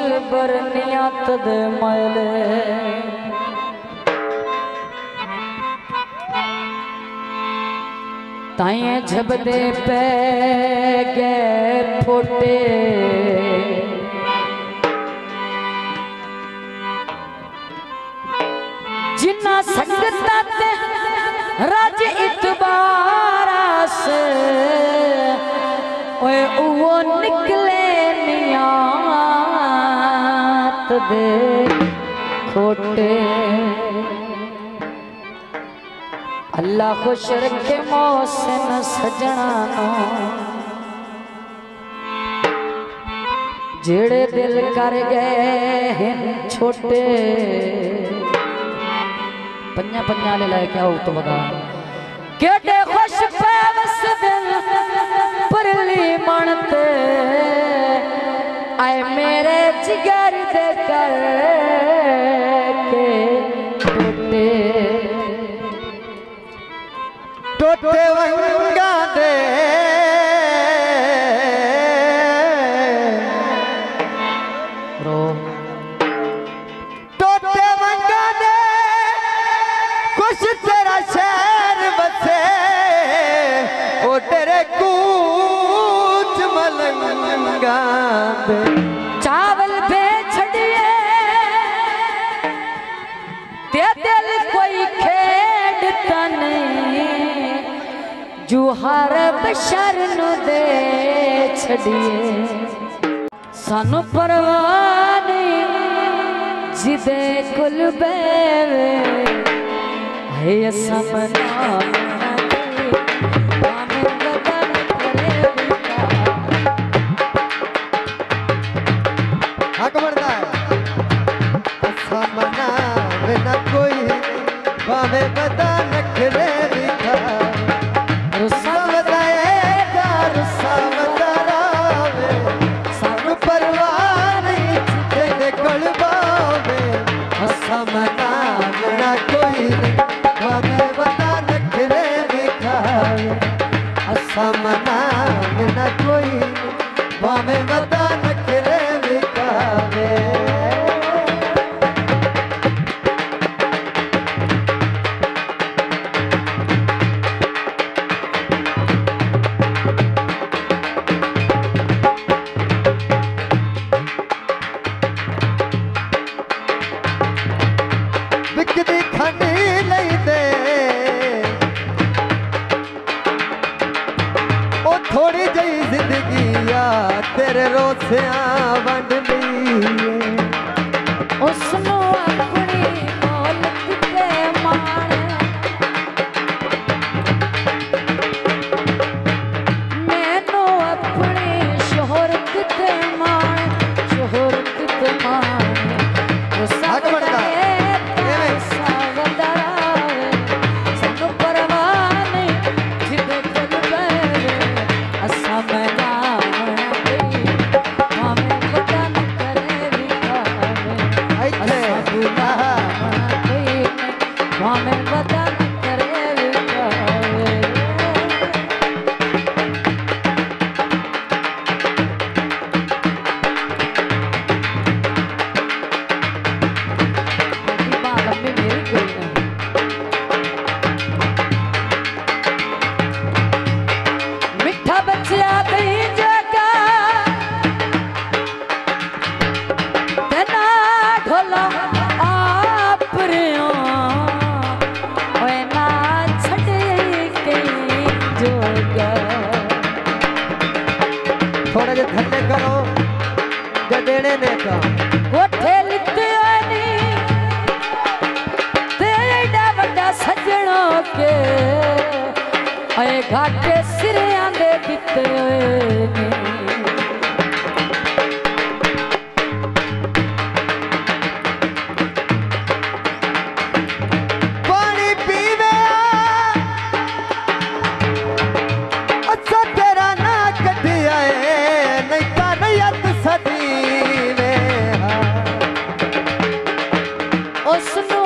दिल बरनियत दे मैले ताइए झबदे पे गए फोटे जिन्ना संगता ते राज इतबारा से ओए वो निकले नियात दे खोटे अल्लाह खुश रखे मोहसिन सजना नो जेड़े दिल कर गए हैं छोटे पन्या पन्या ले लाए क्या हो तो बता केटे खुश पैवस दिल परली मनते आए मेरे जिगर दे कर के टूटे टोटे वंगा दे रो टोटे वंगा दे कुछ तेरा शहर बसे ओ तेरे कूच मलंगा दे चावल पे छड़िए ते दिल कोई खेड़ता नहीं जुहार बशर नु दे छड़िए सानू परवाह नहीं जिदे कुल बेवे है समना हक बढ़ता है समना बिना कोई भावे बता नखरे दिखा रुसा बताएगा रुसा बतारावे सानू परवाह नहीं तेरे कोल बावे समना बिना कोई भावे बता नखरे दिखा समना बिना कोई भावे बता नखरे दिखावे बिकदी खंडी लई दे ओ थोड़ी जही जिंदगी आ तेरे रोसिया वंड ली उसनो अपनी दौलत पे मान मैनू अपनी शोहरत पे मान शोहरत पे मान हक बढ़ता थोड़े जे थल्ले करो जडेने ने का कोठे लिते आनी तेरा बड़ा सजनों के आए घाटे सिरे आंदे दिते ने पानी पीवे अच्छा तेरा ना कटी आए नहीं तानियत सदी में उसनु